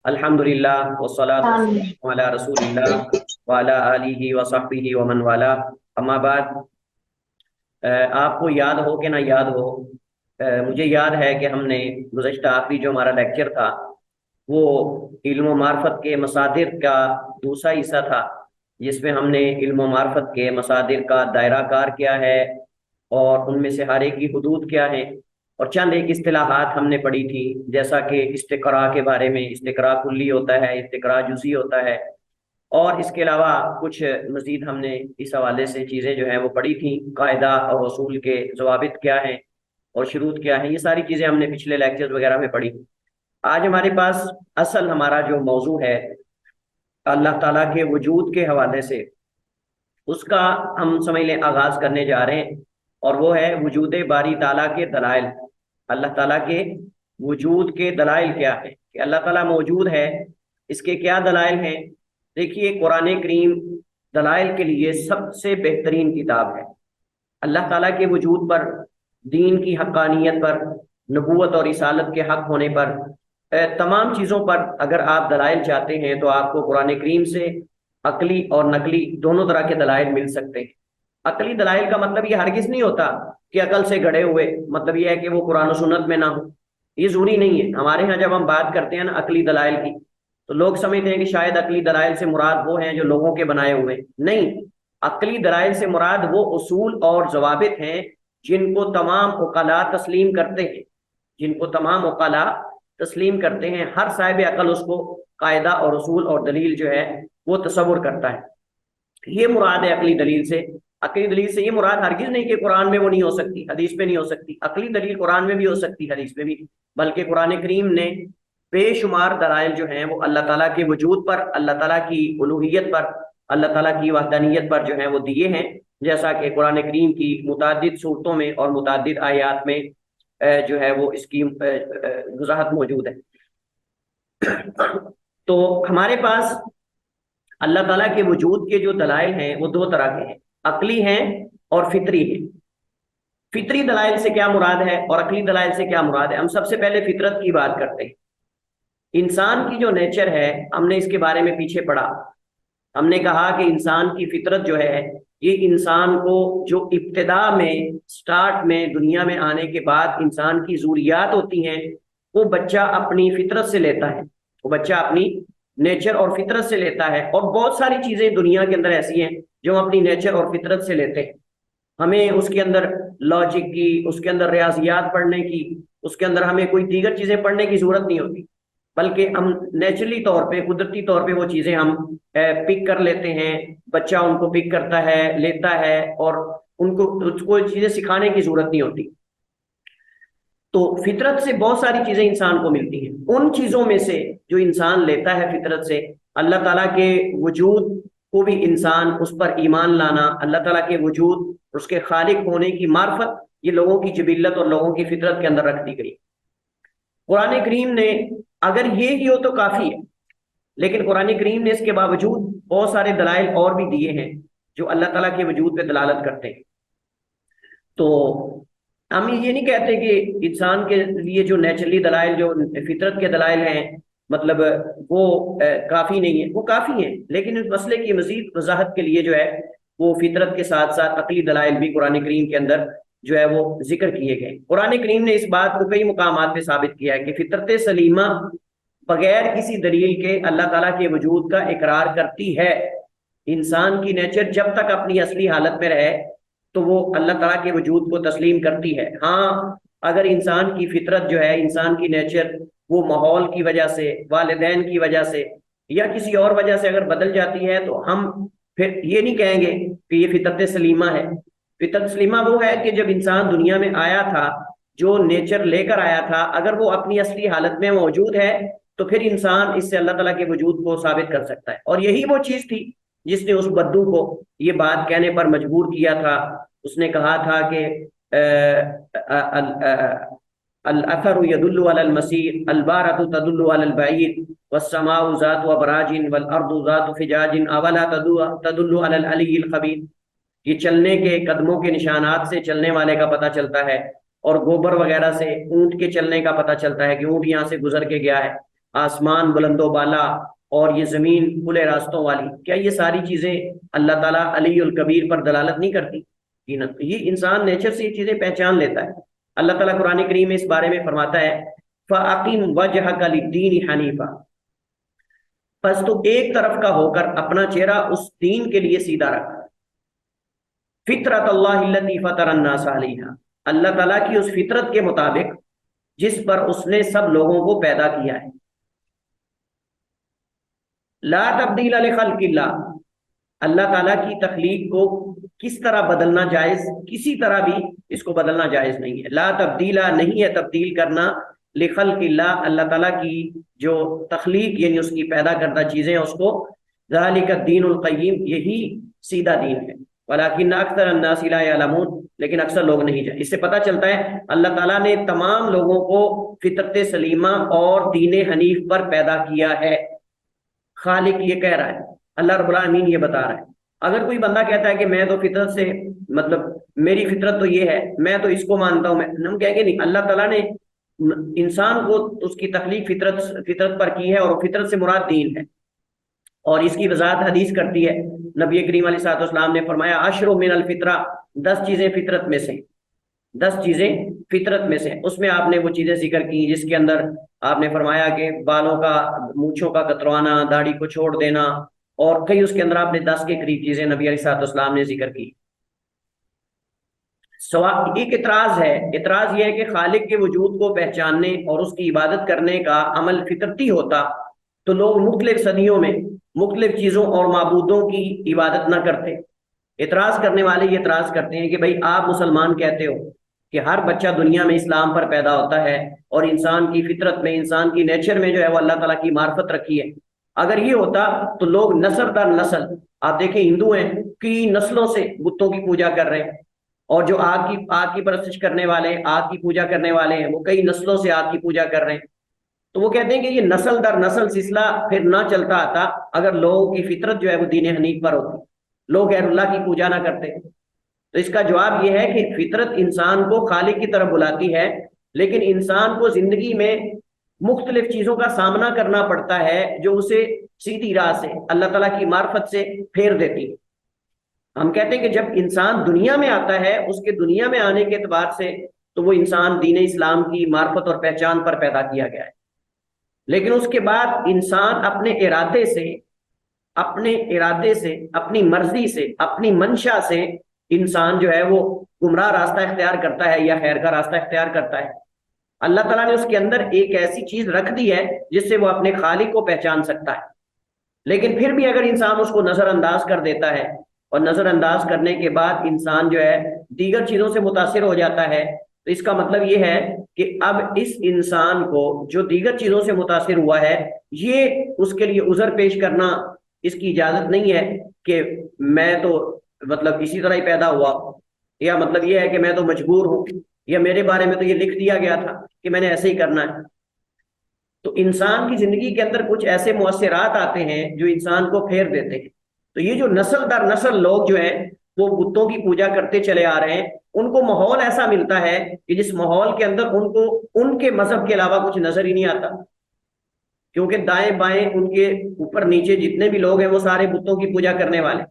الحمدللہ والصلاة آمین۔ والسلام علی رسول اللہ وعلی آلہ وصحبہ ومن والا، اما بعد۔ آپ کو یاد ہو کہ نہ یاد ہو، مجھے یاد ہے کہ ہم نے گزشتہ آخری جو ہمارا لیکچر تھا وہ علم و معرفت کے مصادر کا دوسرا حصہ تھا، جس میں ہم نے علم و معرفت کے مصادر کا دائرہ کار کیا ہے اور ان میں سے ہر ایک کی حدود کیا ہیں، اور چند ایک اصطلاحات ہم نے پڑھی تھی، جیسا کہ استقراء کے بارے میں، استقراء کلی ہوتا ہے، استقراء جزئی ہوتا ہے، اور اس کے علاوہ کچھ مزید ہم نے اس حوالے سے چیزیں جو ہیں وہ پڑھی تھیں، قاعدہ اور اصول کے ضوابط کیا ہیں اور شروط کیا ہیں، یہ ساری چیزیں ہم نے پچھلے لیکچر وغیرہ میں پڑھی۔ آج ہمارے پاس اصل ہمارا جو موضوع ہے اللہ تعالیٰ کے وجود کے حوالے سے، اس کا ہم سمجھ لیں آغاز کرنے جا رہے ہیں، اور وہ ہے وجود باری تعالیٰ کے دلائل۔ اللہ تعالیٰ کے وجود کے دلائل کیا ہے کہ اللہ تعالیٰ موجود ہے، اس کے کیا دلائل ہیں؟ دیکھیے، قرآن کریم دلائل کے لیے سب سے بہترین کتاب ہے۔ اللہ تعالیٰ کے وجود پر، دین کی حقانیت پر، نبوت اور رسالت کے حق ہونے پر، تمام چیزوں پر اگر آپ دلائل چاہتے ہیں تو آپ کو قرآن کریم سے عقلی اور نقلی دونوں طرح کے دلائل مل سکتے ہیں۔ عقلی دلائل کا مطلب یہ ہرگز نہیں ہوتا کہ عقل سے گڑھے ہوئے، مطلب یہ ہے کہ وہ قرآن و سنت میں نہ ہو، یہ ضروری نہیں ہے۔ ہمارے ہاں جب ہم بات کرتے ہیں نا عقلی دلائل کی، تو لوگ سمجھتے ہیں کہ شاید عقلی دلائل سے مراد وہ ہیں جو لوگوں کے بنائے ہوئے، نہیں۔ عقلی دلائل سے مراد وہ اصول اور ضوابط ہیں جن کو تمام عقلاء تسلیم کرتے ہیں، جن کو تمام عقلاء تسلیم کرتے ہیں، ہر صاحب عقل اس کو قاعدہ اور اصول اور دلیل جو ہے وہ تصور کرتا ہے۔ یہ مراد ہے عقلی دلیل سے۔ عقلی دلیل سے یہ مراد ہرگز نہیں کہ قرآن میں وہ نہیں ہو سکتی، حدیث میں نہیں ہو سکتی۔ عقلی دلیل قرآن میں بھی ہو سکتی، حدیث میں بھی، بلکہ قرآن کریم نے بے شمار دلائل جو ہیں وہ اللہ تعالیٰ کے وجود پر، اللہ تعالیٰ کی الوہیت پر، اللہ تعالیٰ کی وحدانیت پر جو ہیں وہ دیے ہیں، جیسا کہ قرآن کریم کی متعدد صورتوں میں اور متعدد آیات میں جو ہے وہ اس کی وضاحت موجود ہے۔ تو ہمارے پاس اللہ تعالیٰ کے وجود کے جو دلائل ہیں وہ دو طرح کے ہیں، عقلی ہیں اور فطری ہیں۔ فطری دلائل سے کیا مراد ہے اور عقلی دلائل سے کیا مراد ہے؟ ہم سب سے پہلے فطرت کی بات کرتے ہیں۔ انسان کی جو نیچر ہے، ہم نے اس کے بارے میں پیچھے پڑھا، ہم نے کہا کہ انسان کی فطرت جو ہے، یہ انسان کو جو ابتدا میں، سٹارٹ میں، دنیا میں آنے کے بعد انسان کی ضروریات ہوتی ہیں، وہ بچہ اپنی فطرت سے لیتا ہے، وہ بچہ اپنی نیچر اور فطرت سے لیتا ہے۔ اور بہت ساری چیزیں دنیا کے اندر ایسی ہیں جو ہم اپنی نیچر اور فطرت سے لیتے ہیں۔ ہمیں اس کے اندر لاجک کی، اس کے اندر ریاضیات پڑھنے کی، اس کے اندر ہمیں کوئی دیگر چیزیں پڑھنے کی ضرورت نہیں ہوتی، بلکہ ہم نیچرلی طور پہ، قدرتی طور پہ وہ چیزیں ہم پک کر لیتے ہیں۔ بچہ ان کو پک کرتا ہے، لیتا ہے، اور ان کو اس کو چیزیں سکھانے کی ضرورت نہیں ہوتی۔ تو فطرت سے بہت ساری چیزیں انسان کو ملتی ہیں۔ ان چیزوں میں سے جو انسان لیتا ہے فطرت سے، اللہ تعالیٰ کے وجود کو بھی انسان اس پر ایمان لانا، اللہ تعالیٰ کے وجود، اس کے خالق ہونے کی معرفت، یہ لوگوں کی جبلت اور لوگوں کی فطرت کے اندر رکھ دی گئی۔ قرآن کریم نے اگر یہ ہی ہو تو کافی ہے، لیکن قرآن کریم نے اس کے باوجود بہت سارے دلائل اور بھی دیے ہیں جو اللہ تعالیٰ کے وجود پہ دلالت کرتے ہیں۔ تو ہم یہ نہیں کہتے کہ انسان کے لیے جو نیچرلی دلائل، جو فطرت کے دلائل ہیں، مطلب وہ کافی نہیں ہے، وہ کافی ہیں، لیکن اس مسئلے کی مزید وضاحت کے لیے جو ہے وہ فطرت کے ساتھ ساتھ عقلی دلائل بھی قرآن کریم کے اندر جو ہے وہ ذکر کیے گئے۔ قرآن کریم نے اس بات کو کئی مقامات پہ ثابت کیا ہے کہ فطرت سلیمہ بغیر کسی دلیل کے اللہ تعالیٰ کے وجود کا اقرار کرتی ہے۔ انسان کی نیچر جب تک اپنی اصلی حالت میں رہے تو وہ اللہ تعالیٰ کے وجود کو تسلیم کرتی ہے۔ ہاں، اگر انسان کی فطرت جو ہے، انسان کی نیچر، وہ ماحول کی وجہ سے، والدین کی وجہ سے یا کسی اور وجہ سے اگر بدل جاتی ہے تو ہم پھر یہ نہیں کہیں گے کہ یہ فطرت سلیمہ ہے۔ فطرت سلیمہ وہ ہے کہ جب انسان دنیا میں آیا تھا، جو نیچر لے کر آیا تھا، اگر وہ اپنی اصلی حالت میں موجود ہے تو پھر انسان اس سے اللہ تعالیٰ کے وجود کو ثابت کر سکتا ہے۔ اور یہی وہ چیز تھی جس نے اس بدو کو یہ بات کہنے پر مجبور کیا تھا۔ اس نے کہا تھا کہ الاثر يدل على المسير، البارة تدل على البعيد، والسماء ذات ابراج والارض ذات فجاج اولا تدل على العلي الخبير۔ یہ چلنے کے قدموں کے نشانات سے چلنے والے کا پتہ چلتا ہے، اور گوبر وغیرہ سے اونٹ کے چلنے کا پتہ چلتا ہے کہ اونٹ یہاں سے گزر کے گیا ہے۔ آسمان بلند و بالا اور یہ زمین کھلے راستوں والی، کیا یہ ساری چیزیں اللہ تعالیٰ علی الکبیر پر دلالت نہیں کرتی؟ یہ انسان نیچر سے یہ چیزیں پہچان لیتا ہے۔ اللہ تعالیٰ قرآن کریم میں اس بارے میں فرماتا ہے فَأَقِمْ وَجْهَكَ لِلدِّينِ حَنِيفًا، پس تو ایک طرف کا ہو کر اپنا چہرہ اس دین کے لیے سیدھا رکھ، فطرت اللہ التی فطر الناس علیہا، اللہ تعالیٰ کی اس فطرت کے مطابق جس پر اس نے سب لوگوں کو پیدا کیا ہے۔ لا تبدیل لخلق اللہ، اللہ تعالیٰ کی تخلیق کو کس طرح بدلنا جائز، کسی طرح بھی اس کو بدلنا جائز نہیں ہے۔ لا تبدیلا، نہیں ہے تبدیل کرنا، لخلق اللہ، اللہ تعالیٰ کی جو تخلیق یعنی اس کی پیدا کردہ چیزیں اس کو، ذالک الدین القیم، یہی سیدھا دین ہے، ولکن اکثر الناس لا یعلمون، لیکن اکثر لوگ نہیں جانتے۔ اس سے پتہ چلتا ہے اللہ تعالیٰ نے تمام لوگوں کو فطرت سلیمہ اور دین حنیف پر پیدا کیا ہے۔ خالق یہ کہہ رہا ہے، اللہ رب العالمین یہ بتا رہا ہے۔ اگر کوئی بندہ کہتا ہے کہ میں تو فطرت سے مطلب میری فطرت تو یہ ہے، میں تو اس کو مانتا ہوں، ہم کہیں گے نہیں، اللہ تعالیٰ نے انسان کو اس کی تخلیق فطرت پر کی ہے، اور فطرت سے مراد دین ہے، اور اس کی وضاحت حدیث کرتی ہے۔ نبی کریم علیہ الصلوۃ والسلام نے فرمایا عشر من الفطرہ، 10 چیزیں فطرت میں سے، 10 چیزیں فطرت میں سے۔ اس میں آپ نے وہ چیزیں ذکر کی جس کے اندر آپ نے فرمایا کہ بالوں کا، مونچھوں کا کتروانا، داڑھی کو چھوڑ دینا، اور کئی اس کے اندر آپ نے 10 کے قریب چیزیں نبی علیہ الصلوۃ والسلام نے ذکر کی۔ ایک اعتراض ہے، اعتراض یہ ہے کہ خالق کے وجود کو پہچاننے اور اس کی عبادت کرنے کا عمل فطرتی ہوتا تو لوگ مختلف صدیوں میں مختلف چیزوں اور معبودوں کی عبادت نہ کرتے۔ اعتراض کرنے والے یہ اعتراض کرتے ہیں کہ بھائی آپ مسلمان کہتے ہو کہ ہر بچہ دنیا میں اسلام پر پیدا ہوتا ہے، اور انسان کی فطرت میں، انسان کی نیچر میں جو ہے وہ اللہ تعالیٰ کی معرفت رکھی ہے۔ اگر یہ ہوتا تو لوگ نسل در نسل، آپ دیکھیں ہندو ہیں کئی نسلوں سے بتوں کی پوجا کر رہے ہیں، اور جو آگ کی پرستش کرنے والے، آگ کی پوجا کرنے والے ہیں، وہ کئی نسلوں سے آگ کی پوجا کر رہے ہیں۔ تو وہ کہتے ہیں کہ یہ نسل در نسل سلسلہ پھر نہ چلتا آتا اگر لوگوں کی فطرت جو ہے وہ دین حنیف پر ہوتی، لوگ غیر اللہ کی پوجا نہ کرتے۔ تو اس کا جواب یہ ہے کہ فطرت انسان کو خالق کی طرف بلاتی ہے، لیکن انسان کو زندگی میں مختلف چیزوں کا سامنا کرنا پڑتا ہے جو اسے سیدھی راہ سے، اللہ تعالیٰ کی معرفت سے پھیر دیتی ہے۔ ہم کہتے ہیں کہ جب انسان دنیا میں آتا ہے، اس کے دنیا میں آنے کے اعتبار سے تو وہ انسان دین اسلام کی معرفت اور پہچان پر پیدا کیا گیا ہے، لیکن اس کے بعد انسان اپنے ارادے سے، اپنی مرضی سے، اپنی منشا سے انسان جو ہے وہ گمراہ راستہ اختیار کرتا ہے یا خیر کا راستہ اختیار کرتا ہے۔ اللہ تعالیٰ نے اس کے اندر ایک ایسی چیز رکھ دی ہے جس سے وہ اپنے خالق کو پہچان سکتا ہے، لیکن پھر بھی اگر انسان اس کو نظر انداز کر دیتا ہے، اور نظر انداز کرنے کے بعد انسان جو ہے دیگر چیزوں سے متاثر ہو جاتا ہے، تو اس کا مطلب یہ ہے کہ اب اس انسان کو جو دیگر چیزوں سے متاثر ہوا ہے، یہ اس کے لیے عذر پیش کرنا اس کی اجازت نہیں ہے کہ میں تو مطلب اسی طرح ہی پیدا ہوا، یا مطلب یہ ہے کہ میں تو مجبور ہوں، یا میرے بارے میں تو یہ لکھ دیا گیا تھا کہ میں نے ایسے ہی کرنا ہے۔ تو انسان کی زندگی کے اندر کچھ ایسے مؤثرات آتے ہیں جو انسان کو پھیر دیتے ہیں۔ تو یہ جو نسل در نسل لوگ جو ہیں وہ بتوں کی پوجا کرتے چلے آ رہے ہیں، ان کو ماحول ایسا ملتا ہے کہ جس ماحول کے اندر ان کو ان کے مذہب کے علاوہ کچھ نظر ہی نہیں آتا، کیونکہ دائیں بائیں ان کے اوپر نیچے جتنے بھی لوگ ہیں وہ سارے بتوں کی پوجا کرنے والے۔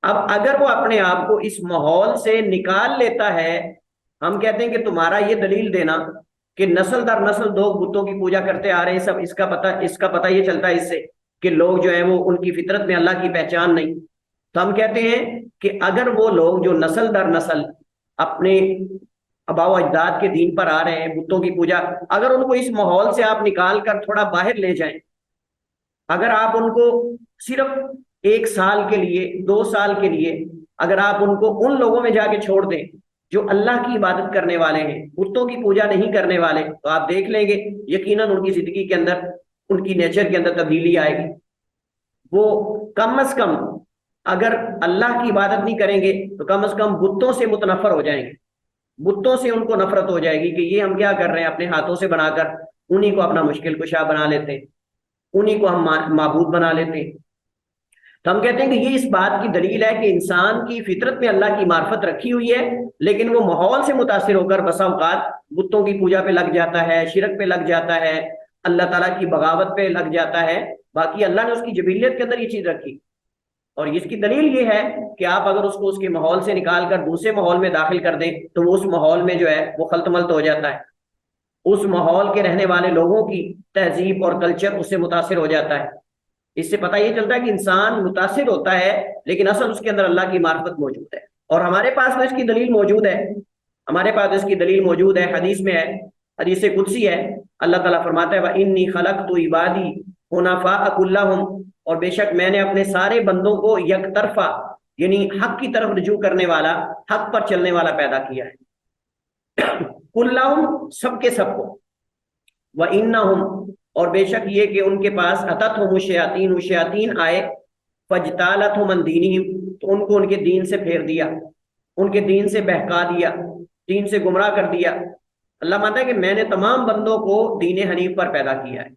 اب اگر وہ اپنے آپ کو اس ماحول سے نکال لیتا ہے، ہم کہتے ہیں کہ تمہارا یہ دلیل دینا کہ نسل در نسل لوگ بتوں کی پوجا کرتے آ رہے ہیں، سب اس کا پتہ یہ چلتا ہے اس سے کہ لوگ جو ہیں وہ ان کی فطرت میں اللہ کی پہچان نہیں۔ تو ہم کہتے ہیں کہ اگر وہ لوگ جو نسل در نسل اپنے آباء و اجداد کے دین پر آ رہے ہیں، بتوں کی پوجا، اگر ان کو اس ماحول سے آپ نکال کر تھوڑا باہر لے جائیں، اگر آپ ان کو صرف 1 سال کے لیے، 2 سال کے لیے اگر آپ ان کو ان لوگوں میں جا کے چھوڑ دیں جو اللہ کی عبادت کرنے والے ہیں، بتوں کی پوجا نہیں کرنے والے، تو آپ دیکھ لیں گے یقیناً ان کی زندگی کے اندر، ان کی نیچر کے اندر تبدیلی آئے گی۔ وہ کم از کم اگر اللہ کی عبادت نہیں کریں گے تو کم از کم بتوں سے متنفر ہو جائیں گے، بتوں سے ان کو نفرت ہو جائے گی کہ یہ ہم کیا کر رہے ہیں، اپنے ہاتھوں سے بنا کر انہی کو اپنا مشکل کشا بنا لیتے ہیں، انہی کو ہم معبود بنا لیتے ہیں۔ تو ہم کہتے ہیں کہ یہ اس بات کی دلیل ہے کہ انسان کی فطرت میں اللہ کی معرفت رکھی ہوئی ہے، لیکن وہ ماحول سے متاثر ہو کر بسا اوقات بتوں کی پوجا پہ لگ جاتا ہے، شرک پہ لگ جاتا ہے، اللہ تعالیٰ کی بغاوت پہ لگ جاتا ہے، باقی اللہ نے اس کی جبلیت کے اندر یہ چیز رکھی۔ اور اس کی دلیل یہ ہے کہ آپ اگر اس کو اس کے ماحول سے نکال کر دوسرے ماحول میں داخل کر دیں تو وہ اس ماحول میں جو ہے وہ خلط ملط ہو جاتا ہے، اس ماحول کے رہنے والے لوگوں کی تہذیب اور کلچر اس سے متاثر ہو جاتا ہے۔ اس سے پتہ یہ چلتا ہے کہ انسان متاثر ہوتا ہے لیکن اصل اس کے اندر اللہ کی معرفت موجود ہے۔ اور ہمارے پاس تو اس کی دلیل موجود ہے، ہمارے پاس اس کی دلیل موجود ہے، حدیث میں ہے، حدیث قدسی ہے، اللہ تعالیٰ فرماتا ہے وَإِنِّي خَلَقْتُ عِبَادِي حُنَفَاءَ كُلَّهُمْ، اور بے شک میں نے اپنے سارے بندوں کو یک طرفہ یعنی حق کی طرف رجوع کرنے والا، حق پر چلنے والا پیدا کیا ہے۔ کلہم سب کے سب کو، وَإِنَّهُمْ اور بے شک یہ کہ ان کے پاس أَتَتْهُمُ الشَّيَاطِينُ شیاطین آئے، فَاجْتَالَتْهُمْ عَنْ دِینِهِمْ تو ان کو ان کے دین سے پھیر دیا، ان کے دین سے بہکا دیا، دین سے گمراہ کر دیا۔ اللہ مانتا ہے کہ میں نے تمام بندوں کو دین حنیف پر پیدا کیا ہے،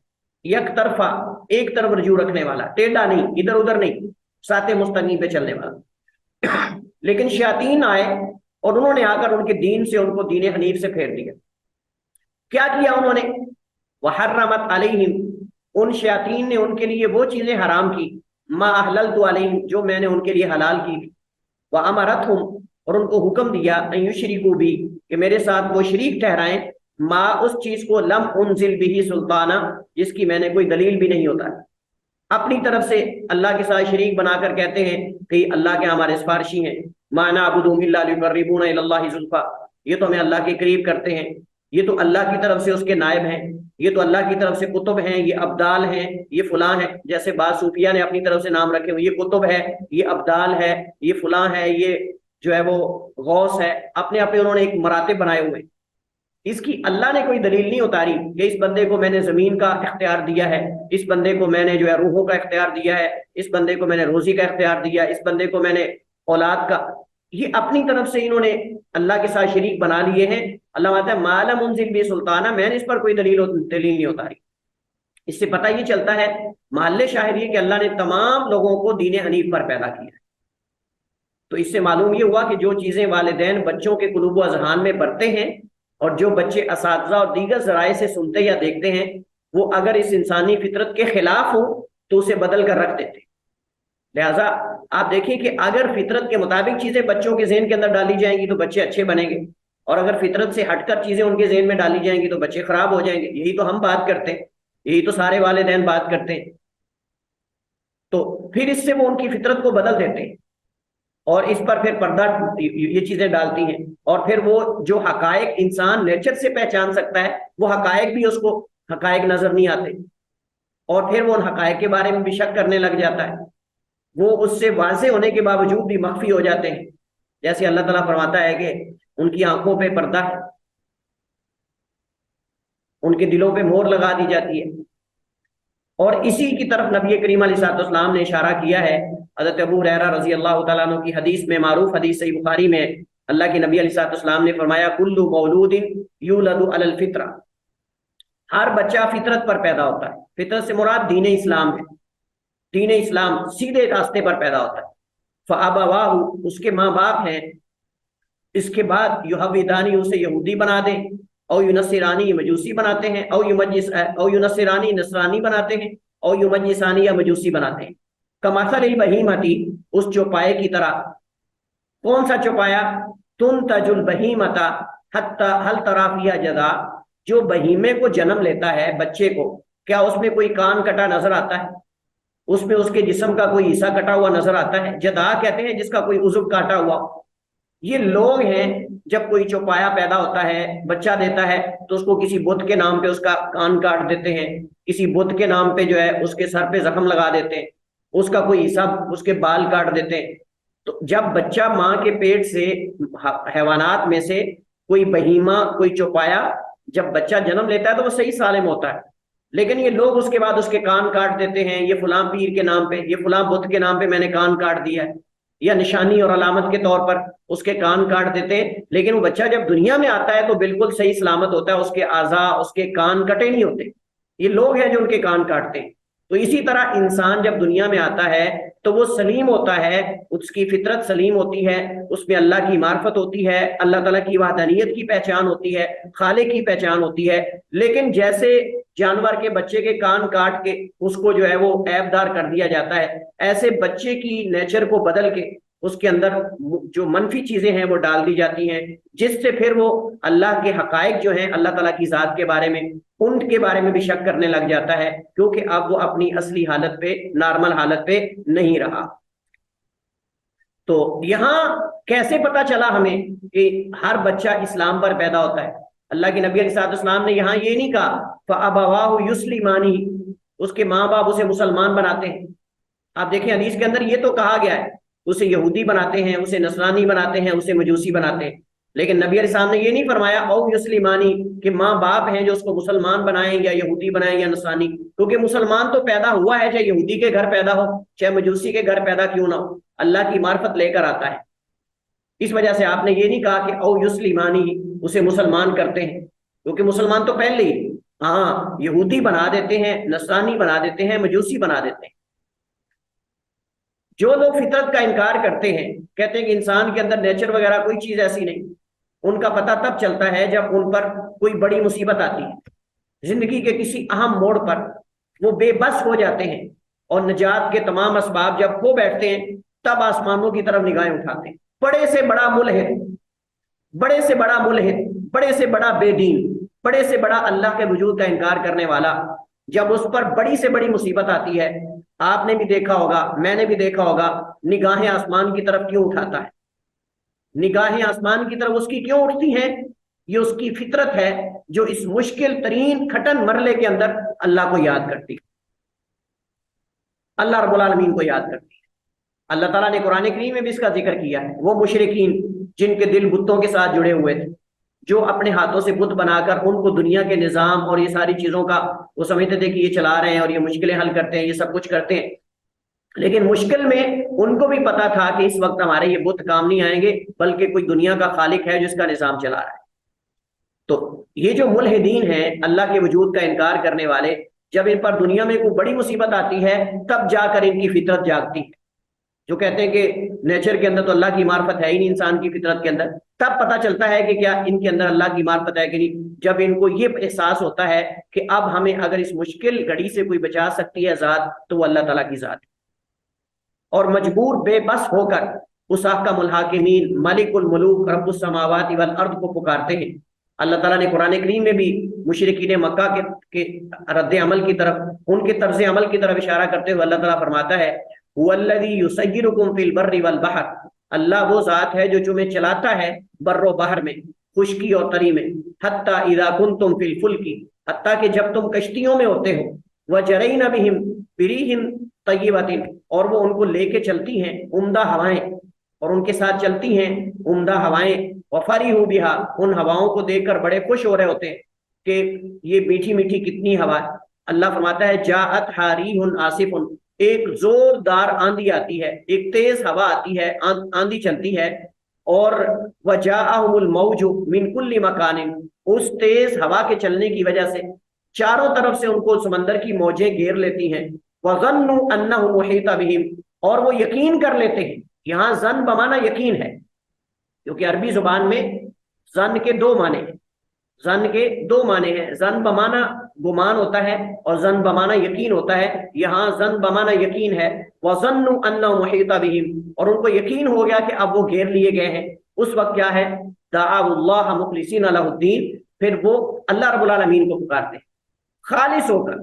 یک طرفہ ایک طرف رجوع رکھنے والا، ٹیڑھا نہیں، ادھر ادھر نہیں، ساتھ مستقیم پہ چلنے والا۔ لیکن شیاطین آئے اور انہوں نے آ کر ان کے دین سے ان کو دین حنیف سے پھیر دیا۔ کیا کیا انہوں نے؟ وحرمت علیہم، ان شیاطین نے ان کے لیے وہ چیزیں حرام کی، ما احللت علیہم جو میں نے ان کے لیے حلال کی، وامرتہم اور ان کو حکم دیا ان یشرکوا بی کہ میرے ساتھ وہ شریک ٹھہرائیں، ما اس چیز کو لم انزل بھی سلطانہ جس کی میں نے کوئی دلیل بھی نہیں ہوتا، اپنی طرف سے اللہ کے ساتھ شریک بنا کر کہتے ہیں کہ اللہ کے ہمارے سفارشی ہیں، ما نعبدهم الا ليقربونا الى الله زلفى، یہ تو ہمیں اللہ کے قریب کرتے ہیں، یہ تو اللہ کی طرف سے اس کے نائب ہیں، یہ تو اللہ کی طرف سے کتب ہیں، یہ ابدال ہیں، یہ فلاں ہیں، جیسے بعض صوفیہ نے اپنی طرف سے نام رکھے ہوئے، یہ کتب ہے، یہ ابدال ہے، یہ فلاں ہے، یہ جو ہے وہ غوث ہے، اپنے اپنے انہوں نے ایک مراتب بنائے ہوئے۔ اس کی اللہ نے کوئی دلیل نہیں اتاری کہ اس بندے کو میں نے زمین کا اختیار دیا ہے، اس بندے کو میں نے جو ہے روحوں کا اختیار دیا ہے، اس بندے کو میں نے روزی کا اختیار دیا، اس بندے کو میں نے اولاد کا، یہ اپنی طرف سے انہوں نے اللہ کے ساتھ شریک بنا لیے ہیں۔ اللہ کہتا ہے ما لم انزل بھی سلطانہ، میں نے اس پر کوئی دلیل نہیں اتاری۔ اس سے پتہ یہ چلتا ہے محل شاہد یہ کہ اللہ نے تمام لوگوں کو دین حنیف پر پیدا کیا ہے۔ تو اس سے معلوم یہ ہوا کہ جو چیزیں والدین بچوں کے قلوب و اذہان میں برتے ہیں اور جو بچے اساتذہ اور دیگر ذرائع سے سنتے یا دیکھتے ہیں، وہ اگر اس انسانی فطرت کے خلاف ہو تو اسے بدل کر رکھ دیتے ہیں۔ لہٰذا آپ دیکھیں کہ اگر فطرت کے مطابق چیزیں بچوں کے ذہن کے اندر ڈالی جائیں گی تو بچے اچھے بنیں گے، اور اگر فطرت سے ہٹ کر چیزیں ان کے ذہن میں ڈالی جائیں گی تو بچے خراب ہو جائیں گے۔ یہی تو ہم بات کرتے ہیں، یہی تو سارے والدین بات کرتے ہیں۔ تو پھر اس سے وہ ان کی فطرت کو بدل دیتے ہیں اور اس پر پھر پردہ یہ چیزیں ڈالتی ہیں، اور پھر وہ جو حقائق انسان نیچر سے پہچان سکتا ہے وہ حقائق بھی اس کو حقائق نظر نہیں آتے، اور پھر وہ ان حقائق کے بارے میں بھی شک کرنے لگ جاتا ہے، وہ اس سے واضح ہونے کے باوجود بھی مخفی ہو جاتے ہیں۔ جیسے اللہ تعالیٰ فرماتا ہے کہ ان کی آنکھوں پہ پردہ ہے، ان کے دلوں پہ مہر لگا دی جاتی ہے، اور اسی کی طرف نبی کریم علیہ الصلوۃ والسلام نے اشارہ کیا ہے۔ حضرت ابو ہریرہ رضی اللہ تعالیٰ عنہ کی حدیث میں، معروف حدیث صحیح بخاری میں، اللہ کے نبی علیہ الصلوۃ والسلام نے فرمایا کل مولود یولد علی الفطرہ، ہر بچہ فطرت پر پیدا ہوتا ہے۔ فطرت سے مراد دین اسلام ہے، دین اسلام سیدھے راستے پر پیدا ہوتا ہے۔ فابواہ، اس کے ماں باپ ہیں، اس کے بعد یحودانی اسے یہودی بنا دیں، او ینصرانی مجوسی بناتے ہیں، او ینصرانی نصرانی بناتے ہیں، او یمجسانی یا مجوسی بناتے ہیں۔ کمثل البہیمۃ، اس چوپائے کی طرح۔ کون سا چوپایا؟ تنتج البہیمۃ حتی هل تری فیہا جزع، جو بہیمے کو جنم لیتا ہے، بچے کو، کیا اس میں کوئی کان کٹا نظر آتا ہے؟ اس میں اس کے جسم کا کوئی حصہ کٹا ہوا نظر آتا ہے؟ جدع کہتے ہیں جس کا کوئی عضو کاٹا ہوا۔ یہ لوگ ہیں، جب کوئی چوپایا پیدا ہوتا ہے، بچہ دیتا ہے، تو اس کو کسی بت کے نام پہ اس کا کان کاٹ دیتے ہیں، کسی بت کے نام پہ جو ہے اس کے سر پہ زخم لگا دیتے ہیں، اس کا کوئی حصہ اس کے بال کاٹ دیتے ہیں۔ تو جب بچہ ماں کے پیٹ سے، حیوانات میں سے کوئی بہیمہ، کوئی چوپایا جب بچہ جنم لیتا ہے تو وہ صحیح سالم ہوتا ہے، لیکن یہ لوگ اس کے بعد اس کے کان کاٹ دیتے ہیں، یہ فلاں پیر کے نام پہ، یہ فلاں بت کے نام پہ میں نے کان کاٹ دیا ہے، یا نشانی اور علامت کے طور پر اس کے کان کاٹ دیتے ہیں۔ لیکن وہ بچہ جب دنیا میں آتا ہے تو بالکل صحیح سلامت ہوتا ہے، اس کے اعضاء، اس کے کان کٹے نہیں ہوتے۔ یہ لوگ ہیں جو ان کے کان کاٹتے ہیں۔ تو اسی طرح انسان جب دنیا میں آتا ہے تو وہ سلیم ہوتا ہے، اس کی فطرت سلیم ہوتی ہے، اس میں اللہ کی معرفت ہوتی ہے، اللہ تعالیٰ کی وحدانیت کی پہچان ہوتی ہے، خالق کی پہچان ہوتی ہے۔ لیکن جیسے جانور کے بچے کے کان کاٹ کے اس کو جو ہے وہ عیب دار کر دیا جاتا ہے، ایسے بچے کی نیچر کو بدل کے اس کے اندر جو منفی چیزیں ہیں وہ ڈال دی جاتی ہیں، جس سے پھر وہ اللہ کے حقائق جو ہیں اللہ تعالیٰ کی ذات کے بارے میں، ان کے بارے میں بھی شک کرنے لگ جاتا ہے، کیونکہ اب وہ اپنی اصلی حالت پہ، نارمل حالت پہ نہیں رہا۔ تو یہاں کیسے پتا چلا ہمیں کہ ہر بچہ اسلام پر پیدا ہوتا ہے؟ اللہ کے نبی علیہ الصلوۃ والسلام نے یہاں یہ نہیں کہا فَأَبَوَاهُ يُسْلِمَانِهِ، اس کے ماں باپ اسے مسلمان بناتے ہیں۔ آپ دیکھیں حدیث کے اندر یہ تو کہا گیا ہے اسے یہودی بناتے ہیں، اسے نصرانی بناتے ہیں، اسے مجوسی بناتے ہیں، لیکن نبی علیہ السلام نے یہ نہیں فرمایا او یسلمانی کہ ماں باپ ہیں جو اس کو مسلمان بنائیں یا یہودی بنائیں یا نصرانی، کیونکہ مسلمان تو پیدا ہوا ہے، چاہے یہودی کے گھر پیدا ہو چاہے مجوسی کے گھر پیدا کیوں نہ ہو، اللہ کی معرفت لے کر آتا ہے۔ اس وجہ سے آپ نے یہ نہیں کہا کہ او یسلمانی اسے مسلمان کرتے ہیں، کیونکہ مسلمان تو پہلے ہی، ہاں یہودی بنا دیتے ہیں، نصرانی بنا دیتے ہیں، مجوسی بنا دیتے ہیں۔ جو لوگ فطرت کا انکار کرتے ہیں، کہتے ہیں کہ انسان کے اندر نیچر وغیرہ کوئی چیز ایسی نہیں، ان کا پتہ تب چلتا ہے جب ان پر کوئی بڑی مصیبت آتی ہے، زندگی کے کسی اہم موڑ پر وہ بے بس ہو جاتے ہیں اور نجات کے تمام اسباب جب کھو بیٹھتے ہیں، تب آسمانوں کی طرف نگاہیں اٹھاتے ہیں۔ بڑے سے بڑا ملحد، بڑے سے بڑا ملحد، بڑے سے بڑا بے دین، بڑے سے بڑا اللہ کے وجود کا انکار کرنے والا، جب اس پر بڑی سے بڑی مصیبت آتی ہے، آپ نے بھی دیکھا ہوگا، میں نے بھی دیکھا ہوگا، نگاہیں آسمان کی طرف کیوں اٹھاتا ہے؟ نگاہیں آسمان کی طرف اس کی کیوں اٹھتی ہیں؟ یہ اس کی فطرت ہے جو اس مشکل ترین کھٹن مرحلے کے اندر اللہ کو یاد کرتی ہے، اللہ رب العالمین کو یاد کرتی ہے۔ اللہ تعالیٰ نے قرآن کریم میں بھی اس کا ذکر کیا ہے، وہ مشرکین جن کے دل بتوں کے ساتھ جڑے ہوئے تھے، جو اپنے ہاتھوں سے بت بنا کر ان کو دنیا کے نظام اور یہ ساری چیزوں کا وہ سمجھتے تھے کہ یہ چلا رہے ہیں اور یہ مشکلیں حل کرتے ہیں، یہ سب کچھ کرتے ہیں، لیکن مشکل میں ان کو بھی پتا تھا کہ اس وقت ہمارے یہ بت کام نہیں آئیں گے، بلکہ کوئی دنیا کا خالق ہے جس کا نظام چلا رہا ہے۔ تو یہ جو ملحدین ہیں، اللہ کے وجود کا انکار کرنے والے، جب ان پر دنیا میں کوئی بڑی مصیبت آتی ہے تب جا کر ان کی فطرت جاگتی ہے، جو کہتے ہیں کہ نیچر کے اندر تو اللہ کی معرفت ہے ہی نہیں انسان کی فطرت کے اندر، تب پتہ چلتا ہے کہ کیا ان کے اندر اللہ کی معرفت ہے کہ نہیں، جب ان کو یہ احساس ہوتا ہے کہ اب ہمیں اگر اس مشکل گھڑی سے کوئی بچا سکتی ہے ذات تو وہ اللہ تعالیٰ کی ذات ہے، اور مجبور بے بس ہو کر اس احکم الحاکمین مالک الملوک رب السماوات والارض کو پکارتے ہیں۔ اللہ تعالیٰ نے قرآن کریم میں بھی مشرکین مکہ کے رد عمل کی طرف، ان کے طرز عمل کی طرف اشارہ کرتے ہوئے اللہ تعالیٰ فرماتا ہے هو الذی یسیرکم فی البر والبحر، اللہ وہ ذات ہے جو تمہیں چلاتا ہے بر و بحر میں، خشکی اور تری میں، حتی اذا کنتم فی الفلک، حتیٰ کہ جب تم کشتیوں میں ہوتے ہو، وجرین بہم بریہ طیبۃ، اور وہ ان کو لے کے چلتی ہیں عمدہ ہوائیں، اور ان کے ساتھ چلتی ہیں عمدہ ہوائیں، وفرحوا بہا، ان ہواؤں کو دیکھ کر بڑے خوش ہو رہے ہوتے ہیں کہ یہ میٹھی میٹھی کتنی ہوا ہے۔ اللہ فرماتا ہے جاءت حاریہ آصف، ایک زوردار آندھی آتی ہے، ایک تیز ہوا آتی ہے، آندھی چلتی ہے، اور وجاءہم الموج من کل مکان، اس تیز ہوا کے چلنے کی وجہ سے چاروں طرف سے ان کو سمندر کی موجیں گھیر لیتی ہیں، وظنوا انہ محیط بہم، اور وہ یقین کر لیتے ہیں، یہاں ظن بمعنی یقین ہے، کیونکہ عربی زبان میں ظن کے دو معنی ہیں، ظن کے دو معنی ہیں، ظن بمعنی گمان ہوتا ہے اور ظن بمعنی یقین ہوتا ہے، یہاں ظن بمعنی یقین ہے، وَظَنُّوا أَنَّهُ مُحِيطَ بِهِمْ، اور ان کو یقین ہو گیا کہ اب وہ گھیر لیے گئے ہیں، اس وقت کیا ہے دعوا اللہ مخلصین لہ الدین، پھر وہ اللہ رب العالمین کو پکارتے ہیں خالص ہو کر،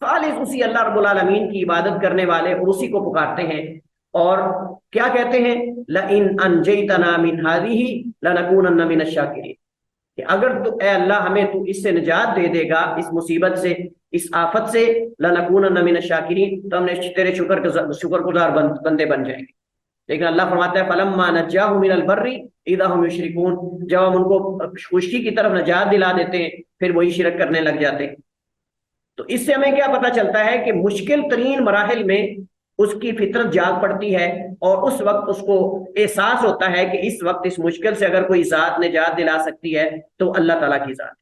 خالص اسی اللہ رب العالمین کی عبادت کرنے والے اور اسی کو پکارتے ہیں، اور کیا کہتے ہیں لَإِنْ أَنْجَيْتَنَا مِنْ هَذِهِ لَنَكُونَنَّ مِنَ الشَّاكِرِينَ، کہ اگر تو اے اللہ ہمیں تو اس سے نجات دے دے گا، اس مصیبت سے، اس آفت سے، لَنَكُونَنَّ مِنَ الشَّاكِرِينَ، تو ہم نے تیرے شکر گزار بندے بن جائیں گے۔ لیکن اللہ فرماتا ہے فَلَمَّا نَجَّاهُمْ مِنَ الْبَرِّ إِذَا هُمْ يُشْرِكُونَ، جب ہم ان کو خشکی کی طرف نجات دلا دیتے ہیں پھر وہی شرک کرنے لگ جاتے ہیں۔ تو اس سے ہمیں کیا پتہ چلتا ہے کہ مشکل ترین مراحل میں اس کی فطرت جاگ پڑتی ہے، اور اس وقت اس کو احساس ہوتا ہے کہ اس وقت اس مشکل سے اگر کوئی ذات نجات دلا سکتی ہے تو اللہ تعالیٰ کی ذات ہے۔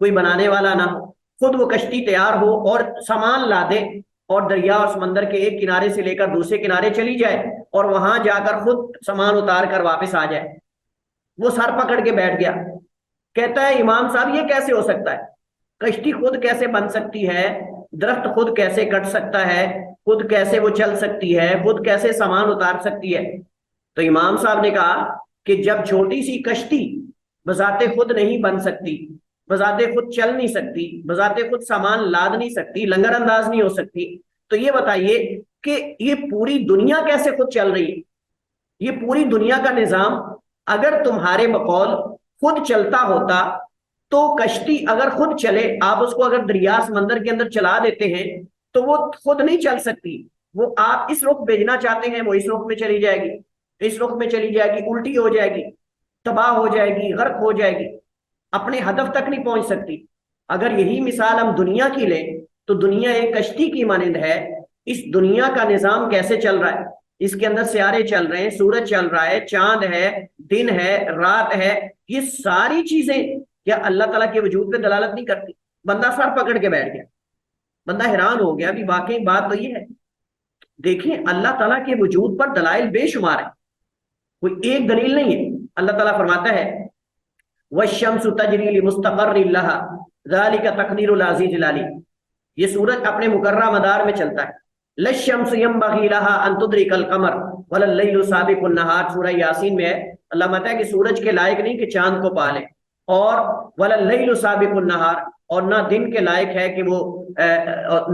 کوئی بنانے والا نہ ہو، خود وہ کشتی تیار ہو اور سامان لا دے اور دریا اور سمندر کے ایک کنارے سے لے کر دوسرے کنارے چلی جائے اور وہاں جا کر خود سامان اتار کر واپس آ جائے۔ وہ سر پکڑ کے بیٹھ گیا، کہتا ہے امام صاحب یہ کیسے ہو سکتا ہے؟ کشتی خود کیسے بن سکتی ہے؟ درخت خود کیسے کٹ سکتا ہے؟ خود کیسے وہ چل سکتی ہے؟ خود کیسے سامان اتار سکتی ہے؟ تو امام صاحب نے کہا کہ جب چھوٹی سی کشتی بذات خود نہیں بن سکتی، بذات خود چل نہیں سکتی، بذات خود سامان لاد نہیں سکتی، لنگر انداز نہیں ہو سکتی، تو یہ بتائیے کہ یہ پوری دنیا کیسے خود چل رہی ہے؟ یہ پوری دنیا کا نظام اگر تمہارے بقول خود چلتا ہوتا تو کشتی اگر خود چلے، آپ اس کو اگر دریا سمندر کے اندر چلا دیتے ہیں تو وہ خود نہیں چل سکتی، وہ آپ اس رخ بھیجنا چاہتے ہیں وہ اس رخ میں چلی جائے گی، اس رخ میں چلی جائے گی، الٹی ہو جائے گی، تباہ ہو جائے گی، غرق ہو جائے گی، اپنے ہدف تک نہیں پہنچ سکتی۔ اگر یہی مثال ہم دنیا کی لیں تو دنیا ایک کشتی کی مانند ہے۔ اس دنیا کا نظام کیسے چل رہا ہے؟ اس کے اندر سیارے چل رہے ہیں، سورج چل رہا ہے، چاند ہے، دن ہے، رات ہے، یہ ساری چیزیں کیا اللہ تعالیٰ کے وجود پہ دلالت نہیں کرتی؟ بندہ سر پکڑ کے بیٹھ گیا، بندہ حیران ہو گیا، بھی واقعی بات تو یہ ہے۔ دیکھیں اللہ تعالیٰ کے وجود پر دلائل بے شمار ہیں، کوئی ایک دلیل نہیں ہے۔ اللہ تعالیٰ فرماتا ہے وَالشَّمْسُ تَجْرِي لِمُسْتَقَرٍّ لَهَا ذَلِكَ تَقْدِيرُ الْعَزِيزِ الْعَلِيمِ، یہ سورج اپنے مقررہ مدار میں چلتا ہے۔ لَلشَّمْسُ يَنبَغِي لَهَا أَن تُدْرِكَ الْقَمَرَ وَلَا اللَّيْلُ سَابِقُ النَّهَارِ، سورہ یاسین میں ہے، اللہ ماتا ہے کہ سورج کے لائق نہیں کہ چاند کو پالے، اور وَلَا اللَّيْلُ سَابِقُ النَّهَارِ، اور نہ دن کے لائق ہے کہ وہ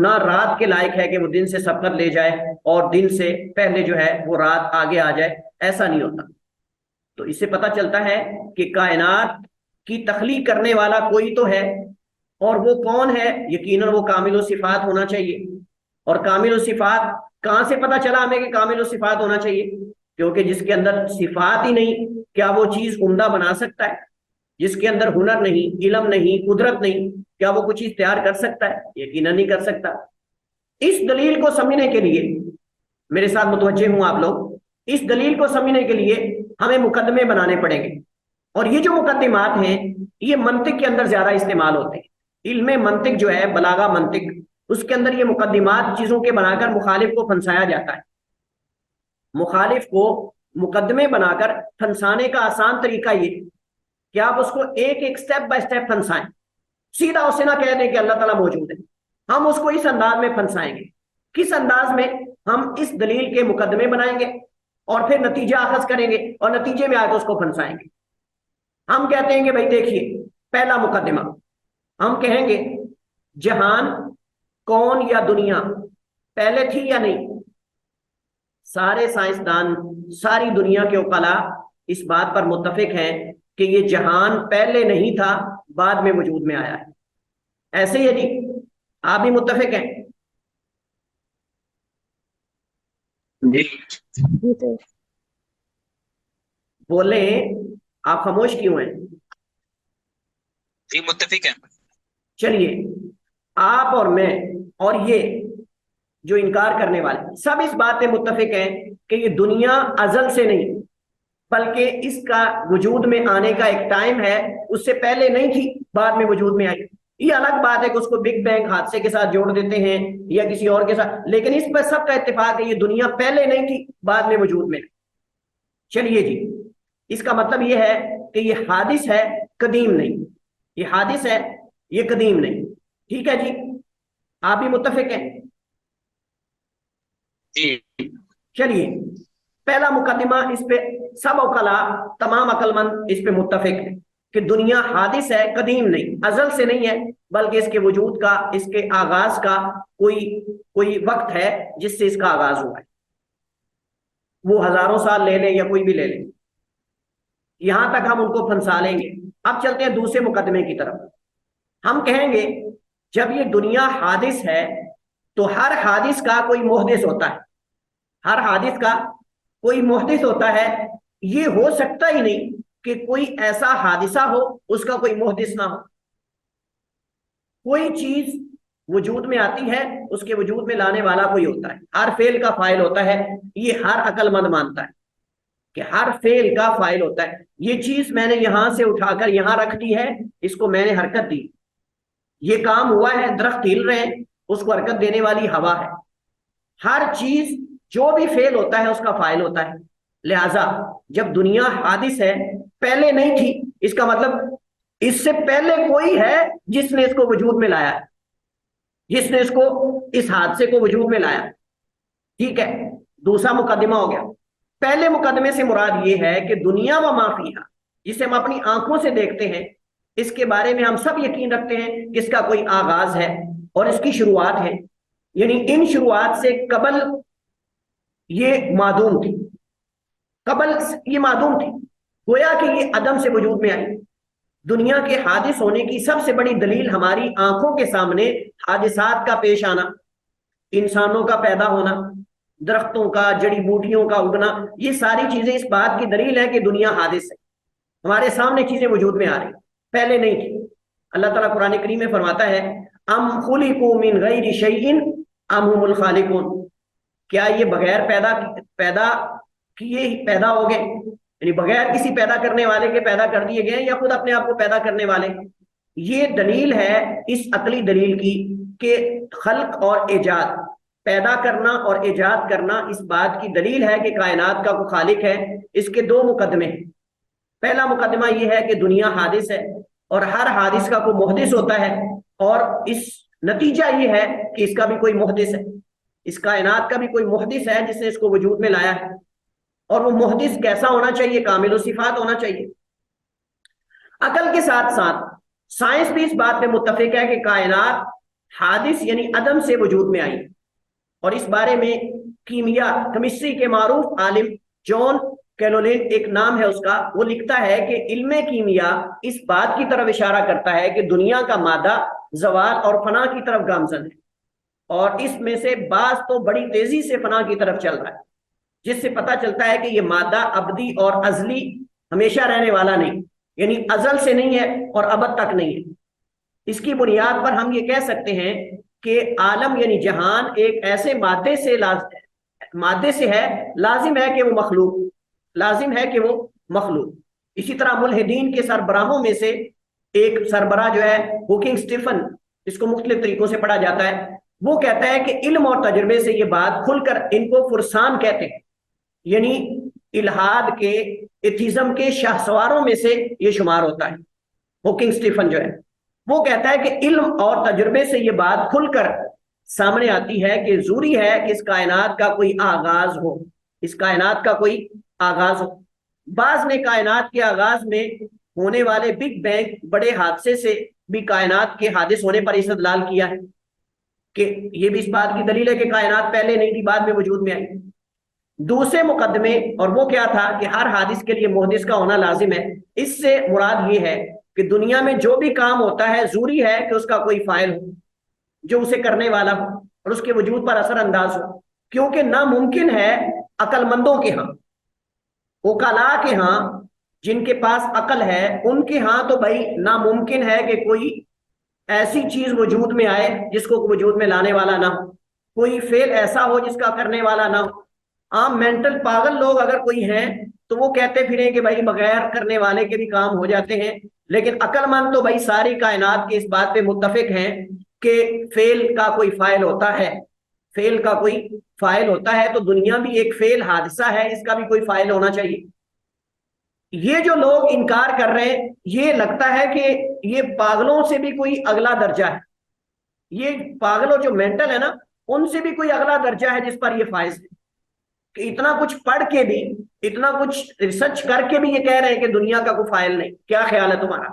نہ رات کے لائق ہے کہ وہ دن سے سبقت لے جائے اور دن سے پہلے جو ہے وہ رات آگے آ جائے، ایسا نہیں ہوتا۔ تو اس سے پتہ چلتا ہے کہ کائنات کی تخلیق کرنے والا کوئی تو ہے، اور وہ کون ہے؟ یقیناً وہ کامل الصفات ہونا چاہیے۔ اور کامل الصفات کہاں سے پتہ چلا ہمیں کہ کامل الصفات ہونا چاہیے؟ کیونکہ جس کے اندر صفات ہی نہیں، کیا وہ چیز عمدہ بنا سکتا ہے؟ جس کے اندر ہنر نہیں، علم نہیں، قدرت نہیں، کیا وہ کچھ چیز تیار کر سکتا ہے؟ یقیناً نہیں کر سکتا۔ اس دلیل کو سمجھنے کے لیے میرے ساتھ متوجہ ہوں آپ لوگ، اس دلیل کو سمجھنے کے لیے ہمیں مقدمے بنانے پڑیں گے، اور یہ جو مقدمات ہیں یہ منطق کے اندر زیادہ استعمال ہوتے ہیں۔ علم منطق جو ہے، بلاغہ منطق، اس کے اندر یہ مقدمات چیزوں کے بنا کر مخالف کو پھنسایا جاتا ہے۔ مخالف کو مقدمے بنا کر پھنسانے کا آسان طریقہ یہ کہ آپ اس کو ایک ایک سٹیپ بائی سٹیپ پھنسائیں، سیدھا اسے نہ کہہ دیں کہ اللہ تعالیٰ موجود ہے، ہم اس کو اس انداز میں پھنسائیں گے۔ کس انداز میں؟ ہم اس دلیل کے مقدمے بنائیں گے اور پھر نتیجہ اخذ کریں گے اور نتیجے میں آ کے اس کو پھنسائیں گے۔ ہم کہتے ہیں کہ بھائی دیکھیے، پہلا مقدمہ ہم کہیں گے جہان، کون یا دنیا پہلے تھی یا نہیں؟ سارے سائنسدان، ساری دنیا کے عقلاء اس بات پر متفق ہیں کہ یہ جہان پہلے نہیں تھا، بعد میں وجود میں آیا ہے۔ ایسے ہی ہے جی، آپ بھی متفق ہیں؟ جی بولیں، آپ خاموش کیوں ہیں؟ جی متفق ہیں۔ چلیے، آپ اور میں اور یہ جو انکار کرنے والے سب اس بات پہ متفق ہیں کہ یہ دنیا ازل سے نہیں بلکہ اس کا وجود میں آنے کا ایک ٹائم ہے، اس سے پہلے نہیں تھی، بعد میں وجود میں آئی۔ یہ الگ بات ہے کہ اس کو بگ بینگ حادثے کے ساتھ جوڑ دیتے ہیں یا کسی اور کے ساتھ، لیکن اس پر سب کا اتفاق ہے یہ دنیا پہلے نہیں تھی، بعد میں وجود میں۔ چلیے جی، اس کا مطلب یہ ہے کہ یہ حادث ہے، قدیم نہیں، یہ حادث ہے، یہ قدیم نہیں۔ ٹھیک ہے جی، آپ بھی متفق ہیں؟ جی چلیے، پہلا مقدمہ اس پہ سب عقلاء، تمام عقل مند اس پہ متفق ہیں کہ دنیا حادث ہے، قدیم نہیں، ازل سے نہیں ہے، بلکہ اس کے وجود کا، اس کے آغاز کا کوئی وقت ہے جس سے اس کا آغاز ہوا ہے۔ وہ ہزاروں سال لے لیں یا کوئی بھی لے لیں، یہاں تک ہم ان کو پھنسا لیں گے۔ اب چلتے ہیں دوسرے مقدمے کی طرف۔ ہم کہیں گے جب یہ دنیا حادث ہے تو ہر حادث کا کوئی محدث ہوتا ہے، ہر حادث کا کوئی محدث ہوتا ہے۔ یہ ہو سکتا ہی نہیں کہ کوئی ایسا حادثہ ہو اس کا کوئی محدث نہ ہو۔ کوئی چیز وجود میں آتی ہے، اس کے وجود میں لانے والا کوئی ہوتا ہے، ہر فعل کا فاعل ہوتا ہے، یہ ہر عقل مند مانتا ہے کہ ہر فعل کا فاعل ہوتا ہے۔ یہ چیز میں نے یہاں سے اٹھا کر یہاں رکھ دی ہے، اس کو میں نے حرکت دی، یہ کام ہوا ہے، درخت ہل رہے ہیں، اس کو حرکت دینے والی ہوا ہے. ہر چیز جو بھی فعل ہوتا ہے اس کا فاعل ہوتا ہے. لہذا جب دنیا حادث ہے، پہلے نہیں تھی، اس کا مطلب اس سے پہلے کوئی ہے جس نے اس کو وجود میں لایا، جس نے اس کو اس حادثے کو وجود میں لایا. ٹھیک ہے، دوسرا مقدمہ ہو گیا. پہلے مقدمے سے مراد یہ ہے کہ دنیا و ما فیہا، جسے ہم اپنی آنکھوں سے دیکھتے ہیں، اس کے بارے میں ہم سب یقین رکھتے ہیں کہ اس کا کوئی آغاز ہے اور اس کی شروعات ہے. یعنی ان شروعات سے قبل یہ معدوم تھی، قبل یہ معدوم تھی، گویا کہ یہ عدم سے وجود میں آئی. دنیا کے حادث ہونے کی سب سے بڑی دلیل ہماری آنکھوں کے سامنے حادثات کا پیش آنا، انسانوں کا پیدا ہونا، درختوں کا، جڑی بوٹیوں کا اگنا، یہ ساری چیزیں اس بات کی دلیل ہے کہ دنیا حادث ہے. ہمارے سامنے چیزیں وجود میں آ رہی، پہلے نہیں تھی. اللہ تعالیٰ قرآن کریم میں فرماتا ہے ام خلقوا من غیر شیء ام هم الخالقون، کیا یہ بغیر پیدا ہو گئے، یعنی بغیر کسی پیدا کرنے والے کے پیدا کر دیے گئے، یا خود اپنے آپ کو پیدا کرنے والے. یہ دلیل ہے اس عقلی دلیل کی کہ خلق اور ایجاد، پیدا کرنا اور ایجاد کرنا اس بات کی دلیل ہے کہ کائنات کا کوئی خالق ہے. اس کے دو مقدمے ہیں. پہلا مقدمہ یہ ہے کہ دنیا حادث ہے اور ہر حادث کا کوئی محدث ہوتا ہے، اور اس نتیجہ یہ ہے کہ اس کا بھی کوئی محدث ہے، اس کائنات کا بھی کوئی محدث ہے جس نے اس کو وجود میں لایا ہے. اور وہ محدث کیسا ہونا چاہیے؟ کامل الصفات ہونا چاہیے. عقل کے ساتھ ساتھ سائنس بھی اس بات پہ متفق ہے کہ کائنات حادث یعنی عدم سے وجود میں آئی. اور اس بارے میں کیمسٹری کے معروف عالم جان کیلولین، ایک نام ہے اس کا، وہ لکھتا ہے کہ علم کیمیا اس بات کی طرف اشارہ کرتا ہے کہ دنیا کا مادہ زوال اور فنا کی طرف گامزن ہے، اور اس میں سے بعض تو بڑی تیزی سے فنا کی طرف چل رہا ہے، جس سے پتہ چلتا ہے کہ یہ مادہ ابدی اور ازلی ہمیشہ رہنے والا نہیں، یعنی ازل سے نہیں ہے اور ابد تک نہیں ہے. اس کی بنیاد پر ہم یہ کہہ سکتے ہیں کہ عالم یعنی جہان ایک ایسے مادے سے ہے، لازم ہے کہ وہ مخلوق. اسی طرح ملحدین کے سربراہوں میں سے ایک سربراہ جو ہے ہوکنگ سٹیفن، اس کو مختلف طریقوں سے پڑھا جاتا ہے، وہ کہتا ہے کہ علم اور تجربے سے یہ بات کھل کر، ان کو فرسان کہتے ہیں، یعنی الہاد کے ایتھیزم کے شاہسواروں میں سے یہ شمار ہوتا ہے. ہوکنگ سٹیفن جو ہے وہ کہتا ہے کہ علم اور تجربے سے یہ بات کھل کر سامنے آتی ہے کہ ضروری ہے کہ اس کائنات کا کوئی آغاز ہو، اس کائنات کا کوئی آغاز ہو. بعض نے کائنات کے آغاز میں ہونے والے بگ بینگ بڑے حادثے سے بھی کائنات کے حادث ہونے پر استدلال کیا ہے کہ یہ بھی اس بات کی دلیل ہے کہ کائنات پہلے نہیں تھی، بعد میں وجود میں آئی. دوسرے مقدمے، اور وہ کیا تھا کہ ہر حادث کے لیے محدث کا ہونا لازم ہے. اس سے مراد یہ ہے کہ دنیا میں جو بھی کام ہوتا ہے ضروری ہے کہ اس کا کوئی فاعل ہو جو اسے کرنے والا ہو اور اس کے وجود پر اثر انداز ہو، کیونکہ ناممکن ہے عقل مندوں کے ہاں، وکلاء کے ہاں، جن کے پاس عقل ہے ان کے ہاں تو بھائی ناممکن ہے کہ کوئی ایسی چیز وجود میں آئے جس کو وجود میں لانے والا نہ ہو، کوئی فعل ایسا ہو جس کا کرنے والا نہ ہو. عام مینٹل پاگل لوگ اگر کوئی ہیں تو وہ کہتے پھریں کہ بھائی بغیر کرنے والے کے بھی کام ہو جاتے ہیں، لیکن عقل مند تو بھائی ساری کائنات کے اس بات پہ متفق ہیں کہ فعل کا کوئی فاعل ہوتا ہے، فعل کا کوئی فاعل ہوتا ہے. تو دنیا بھی ایک فعل حادثہ ہے، اس کا بھی کوئی فاعل ہونا چاہیے. یہ جو لوگ انکار کر رہے ہیں، یہ لگتا ہے کہ یہ پاگلوں سے بھی کوئی اگلا درجہ ہے، یہ پاگلوں جو مینٹل ہے نا، ان سے بھی کوئی اگلا درجہ ہے جس پر یہ فائز ہے کہ اتنا کچھ پڑھ کے بھی، اتنا کچھ ریسرچ کر کے بھی یہ کہہ رہے ہیں کہ دنیا کا کوئی فاعل نہیں. کیا خیال ہے تمہارا؟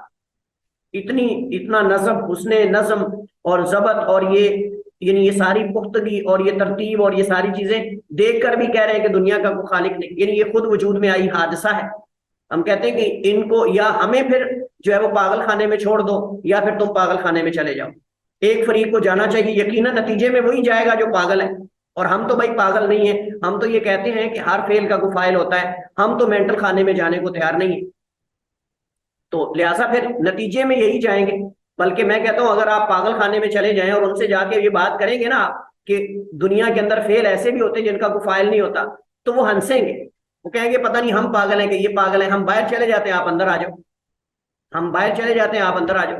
اتنا نظم، حسن نظم اور ضبط، اور یہ یعنی یہ ساری پختگی اور یہ ترتیب اور یہ ساری چیزیں دیکھ کر بھی کہہ رہے ہیں کہ دنیا کا کوئی خالق نہیں، یعنی یہ خود وجود میں آئی حادثہ ہے. ہم کہتے ہیں کہ ان کو یا ہمیں پھر جو ہے وہ پاگل خانے میں چھوڑ دو، یا پھر تم پاگل خانے میں چلے جاؤ. ایک فریق کو جانا چاہیے، یقیناً نتیجے میں وہی جائے گا جو پاگل ہے، اور ہم تو بھائی پاگل نہیں ہیں. ہم تو یہ کہتے ہیں کہ ہر فعل کا کوئی فاعل ہوتا ہے، ہم تو مینٹل خانے میں جانے کو تیار نہیں ہیں. تو لہٰذا پھر نتیجے میں یہی جائیں گے. بلکہ میں کہتا ہوں اگر آپ پاگل خانے میں چلے جائیں اور ان سے جا کے یہ بات کریں گے نا کہ دنیا کے اندر فعل ایسے بھی ہوتے ہیں جن کا کوئی فاعل نہیں ہوتا، تو وہ ہنسیں گے، وہ کہیں گے پتہ نہیں ہم پاگل ہیں کہ یہ پاگل ہیں، ہم باہر چلے جاتے ہیں آپ اندر آ جاؤ، ہم باہر چلے جاتے ہیں آپ اندر آ جاؤ.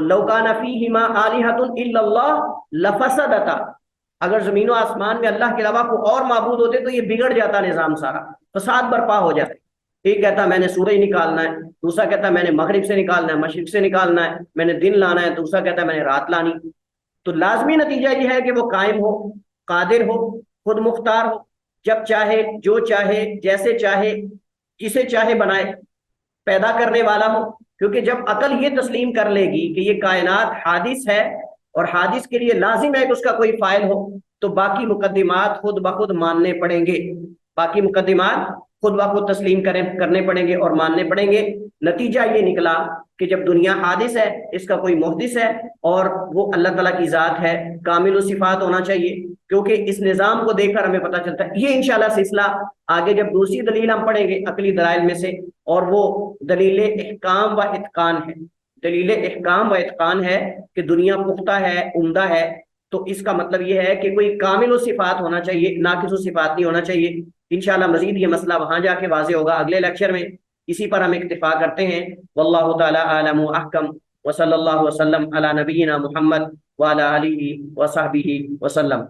لو کان فیہما آلہۃ الا اللہ لفسدتا، اگر زمین و آسمان میں اللہ کے علاوہ کوئی اور معبود ہوتے تو یہ بگڑ جاتا نظام سارا، فساد برپا ہو جاتا۔ ایک کہتا میں نے سورج نکالنا ہے، دوسرا کہتا میں نے مغرب سے نکالنا ہے، مشرق سے نکالنا ہے، میں نے دن لانا ہے، دوسرا کہتا ہے میں نے رات لانی۔ تو لازمی نتیجہ یہ ہے کہ وہ قائم ہو، قادر ہو، خود مختار ہو، جب چاہے، جو چاہے، جیسے چاہے، جسے چاہے بنائے، پیدا کرنے والا ہو۔ کیونکہ جب عقل یہ تسلیم کر لے گی کہ یہ کائنات حادث ہے اور حادث کے لیے لازم ہے کہ اس کا کوئی فاعل ہو، تو باقی مقدمات خود بخود ماننے پڑیں گے، باقی مقدمات خود بخود تسلیم کرنے پڑیں گے اور ماننے پڑیں گے۔ نتیجہ یہ نکلا کہ جب دنیا حادث ہے، اس کا کوئی محدث ہے اور وہ اللہ تعالیٰ کی ذات ہے، کامل الصفات ہونا چاہیے، کیونکہ اس نظام کو دیکھ کر ہمیں پتہ چلتا ہے۔ یہ انشاءاللہ سلسلہ آگے جب دوسری دلیل ہم پڑھیں گے عقلی دلائل میں سے، اور وہ دلیل احکام و اتقان ہے، دلیل احکام و اتقان ہے کہ دنیا پختہ ہے، عمدہ ہے، تو اس کا مطلب یہ ہے کہ کوئی کامل الصفات ہونا چاہیے، ناقص الصفات نہیں ہونا چاہیے۔ انشاءاللہ مزید یہ مسئلہ وہاں جا کے واضح ہوگا اگلے لیکچر میں، اسی پر ہم اکتفا کرتے ہیں۔ واللہ تعالی اعلم و احکم، وصلی اللہ وسلم علی نبینا محمد وعلی آلہ وصحبہ وسلم۔